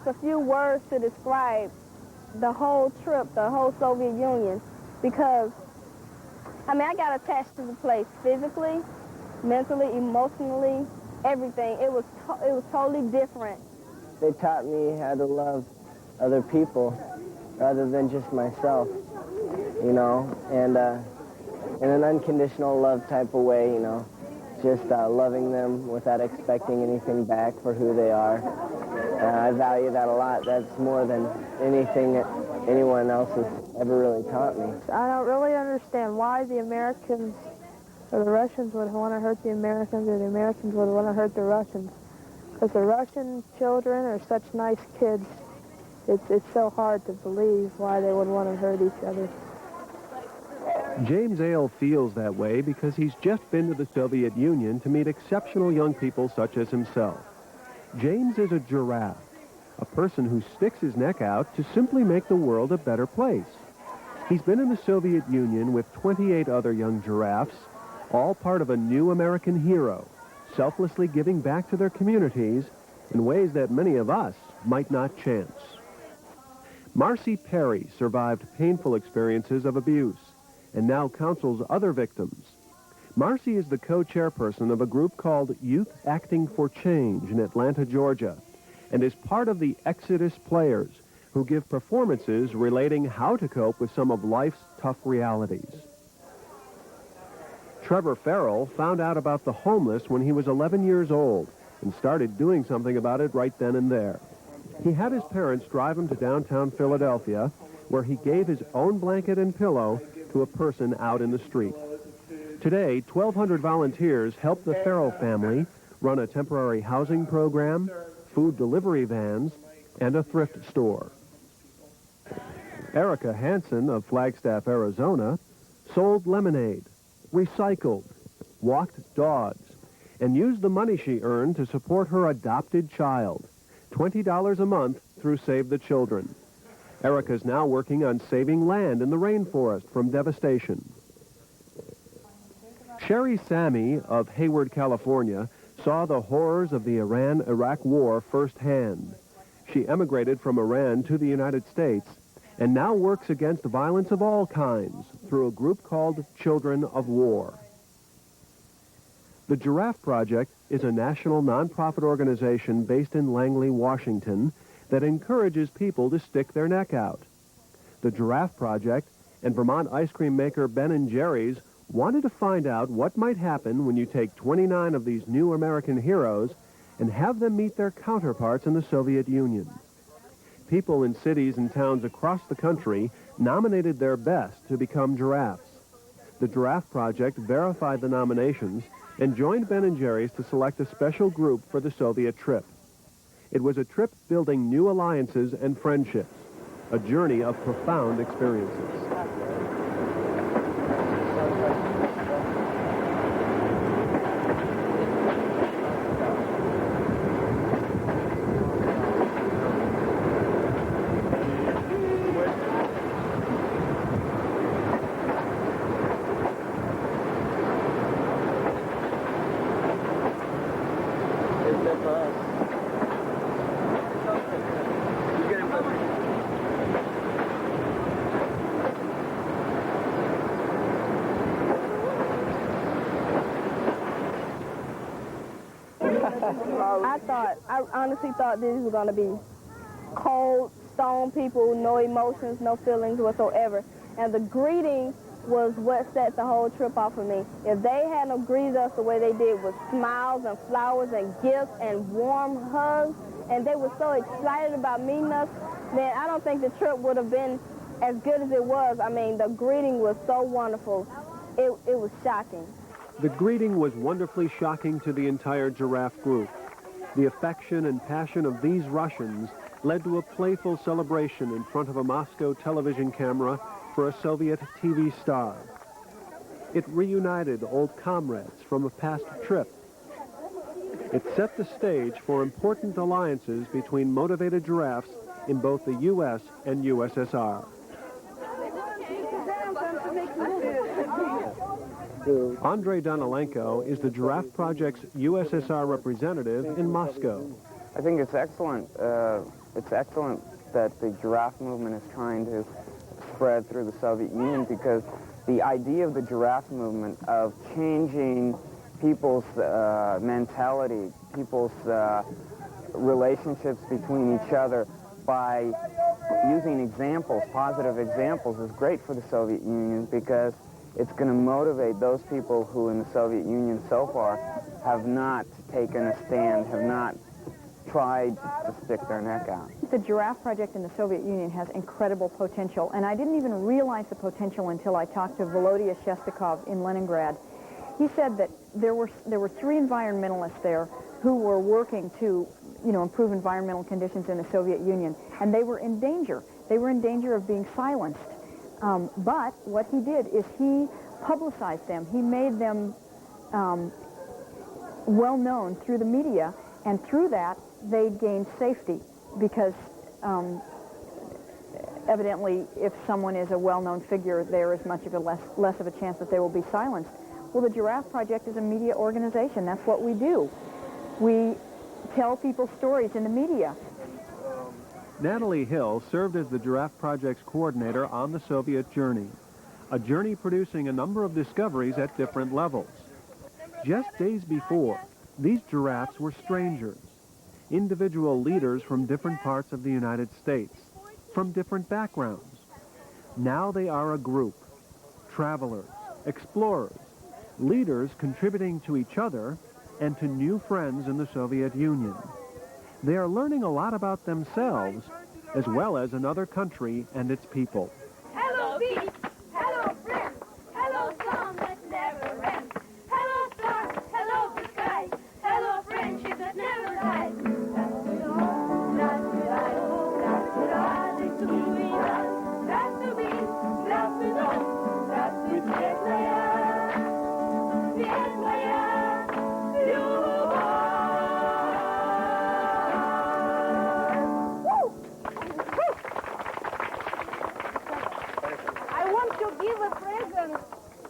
just a few words to describe the whole trip, the whole Soviet Union, because, I mean, I got attached to the place physically, mentally, emotionally, everything. It was totally different. They taught me how to love other people rather than just myself, you know, and in an unconditional love type of way, you know, just loving them without expecting anything back for who they are. I value that a lot. That's more than anything that anyone else has ever really taught me. I don't really understand why the Americans or the Russians would want to hurt the Americans, or the Americans would want to hurt the Russians. Because the Russian children are such nice kids. It's so hard to believe why they would want to hurt each other. James Ale feels that way because he's just been to the Soviet Union to meet exceptional young people such as himself. James is a giraffe, a person who sticks his neck out to simply make the world a better place. He's been in the Soviet Union with 28 other young giraffes, all part of a new American hero, selflessly giving back to their communities in ways that many of us might not chance. Marcy Perry survived painful experiences of abuse and now counsels other victims. Marcy is the co-chairperson of a group called Youth Acting for Change in Atlanta, Georgia, and is part of the Exodus Players, who give performances relating how to cope with some of life's tough realities. Trevor Farrell found out about the homeless when he was 11 years old and started doing something about it right then and there. He had his parents drive him to downtown Philadelphia, where he gave his own blanket and pillow to a person out in the street. Today, 1,200 volunteers help the Farrell family run a temporary housing program, food delivery vans, and a thrift store. Erica Hansen of Flagstaff, Arizona, sold lemonade, recycled, walked dogs, and used the money she earned to support her adopted child, $20 a month through Save the Children. Erica's now working on saving land in the rainforest from devastation. Sherry Sammy of Hayward, California, saw the horrors of the Iran-Iraq war firsthand. She emigrated from Iran to the United States and now works against violence of all kinds through a group called Children of War. The Giraffe Project is a national nonprofit organization based in Langley, Washington, that encourages people to stick their neck out. The Giraffe Project and Vermont ice cream maker Ben & Jerry's wanted to find out what might happen when you take 29 of these new American heroes and have them meet their counterparts in the Soviet Union. People in cities and towns across the country nominated their best to become giraffes. The Giraffe Project verified the nominations and joined Ben & Jerry's to select a special group for the Soviet trip. It was a trip building new alliances and friendships, a journey of profound experiences. I honestly thought these were going to be cold, stone people, no emotions, no feelings whatsoever. And the greeting was what set the whole trip off for me. If they hadn't greeted us the way they did with smiles and flowers and gifts and warm hugs, and they were so excited about meeting us, then I don't think the trip would have been as good as it was. I mean, the greeting was so wonderful. It was shocking. The greeting was wonderfully shocking to the entire giraffe group. The affection and passion of these Russians led to a playful celebration in front of a Moscow television camera for a Soviet TV star. It reunited old comrades from a past trip. It set the stage for important alliances between motivated giraffes in both the U.S. and USSR. Andrei Danilenko is the Giraffe Project's USSR representative in Moscow. I think it's excellent. it's excellent that the giraffe movement is trying to spread through the Soviet Union, because the idea of the giraffe movement of changing people's mentality, people's relationships between each other by using examples, positive examples, is great for the Soviet Union, because it's going to motivate those people who in the Soviet Union so far have not taken a stand, have not tried to stick their neck out. The Giraffe Project in the Soviet Union has incredible potential, and I didn't even realize the potential until I talked to Volodya Shestakov in Leningrad. He said that there were 3 environmentalists there who were working to, improve environmental conditions in the Soviet Union, and they were in danger. They were in danger of being silenced. But what he did is he publicized them. He made them well known through the media, and through that they gained safety, because evidently if someone is a well-known figure, there is much of a less of a chance that they will be silenced. Well, the Giraffe Project is a media organization. That's what we do. We tell people stories in the media. Natalie Hill served as the Giraffe Project's coordinator on the Soviet journey, a journey producing a number of discoveries at different levels. Just days before, these giraffes were strangers, individual leaders from different parts of the United States, from different backgrounds. Now they are a group, travelers, explorers, leaders contributing to each other and to new friends in the Soviet Union. They are learning a lot about themselves, as well as another country and its people. Hello, beach. Hello, friends. Hello, song that never ends. Hello, stars. Hello, the sky. Hello, friendship that never dies.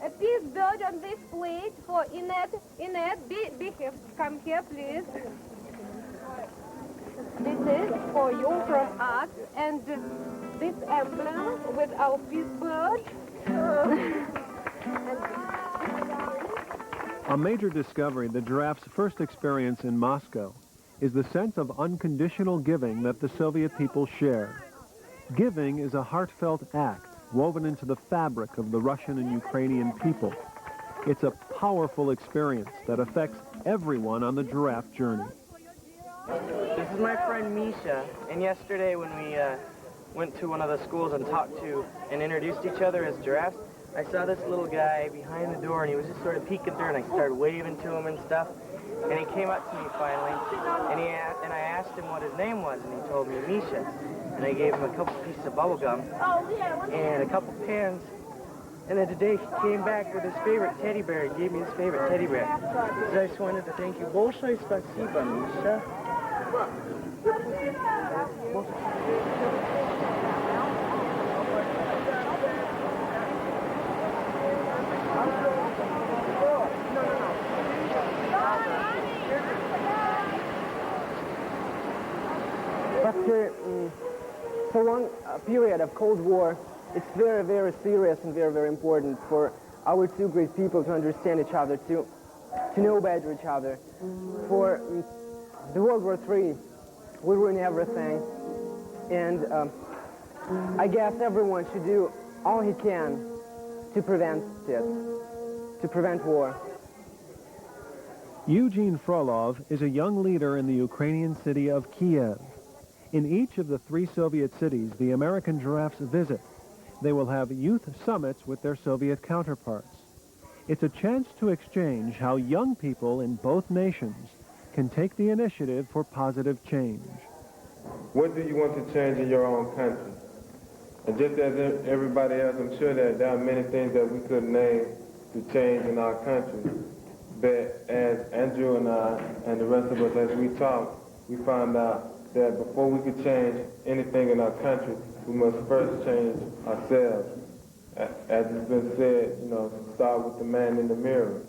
A peace bird on this plate for Inette. Inette, be here. Come here, please. This is for you from us, and this emblem with our peace bird. A major discovery the giraffes first experience in Moscow is the sense of unconditional giving that the Soviet people share. Giving is a heartfelt act woven into the fabric of the Russian and Ukrainian people. It's a powerful experience that affects everyone on the giraffe journey. This is my friend Misha, and yesterday when we went to one of the schools and talked to and introduced each other as giraffes, I saw this little guy behind the door, and he was just sort of peeking through, and I started waving to him and stuff, and he came up to me finally, and I asked him what his name was, and he told me Misha. And I gave him a couple pieces of bubble gum and a couple pens. And then today he came back with his favorite teddy bear and gave me his favorite teddy bear. So I just wanted to thank you. Большое спасибо, Misha. After so long a period of Cold War, it's very, very serious and very, very important for our two great people to understand each other, to know better each other. For the World War III, we ruined everything, and I guess everyone should do all he can to prevent it, to prevent war. Eugene Frolov is a young leader in the Ukrainian city of Kiev. In each of the 3 Soviet cities the American giraffes visit, they will have youth summits with their Soviet counterparts. It's a chance to exchange how young people in both nations can take the initiative for positive change. What do you want to change in your own country? And just as everybody else, I'm sure that there are many things that we could name to change in our country. But as Andrew and I and the rest of us, as we talk, we found out that before we could change anything in our country, we must first change ourselves. As it's been said, start with the man in the mirror.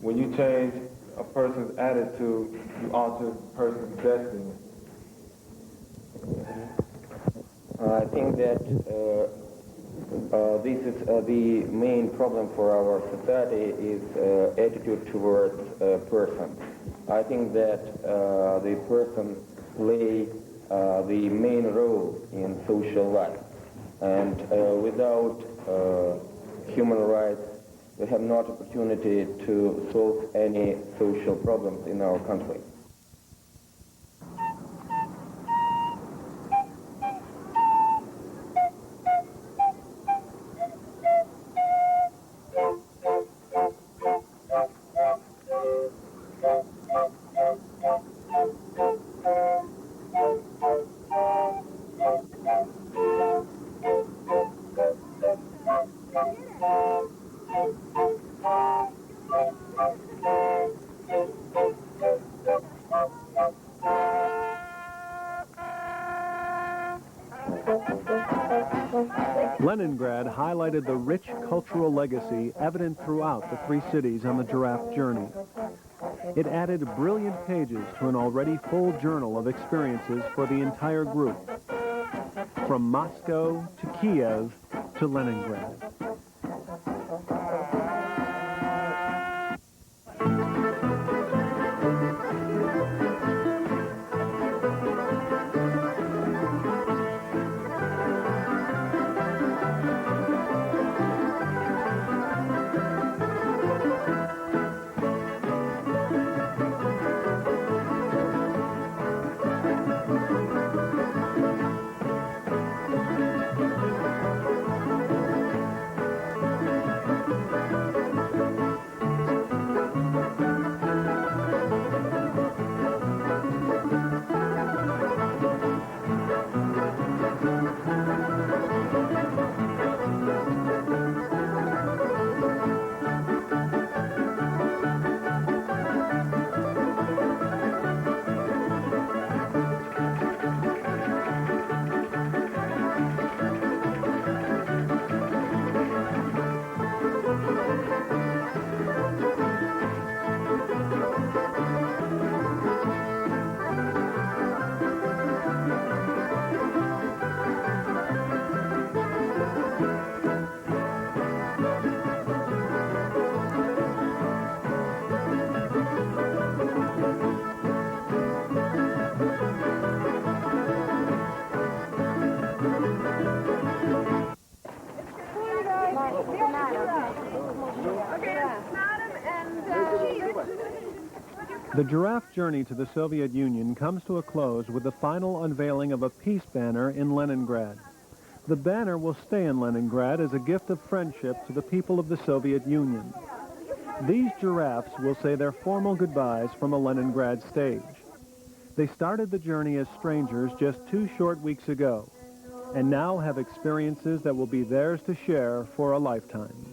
When you change a person's attitude, you alter a person's destiny. I think that this is the main problem for our society is attitude towards a person. I think that the person play the main role in social life, and without human rights we have not opportunity to solve any social problems in our country. Leningrad highlighted the rich cultural legacy evident throughout the three cities on the Giraffe journey. It added brilliant pages to an already full journal of experiences for the entire group, from Moscow to Kiev to Leningrad. The Giraffe journey to the Soviet Union comes to a close with the final unveiling of a peace banner in Leningrad. The banner will stay in Leningrad as a gift of friendship to the people of the Soviet Union. These giraffes will say their formal goodbyes from a Leningrad stage. They started the journey as strangers just 2 short weeks ago, and now have experiences that will be theirs to share for a lifetime.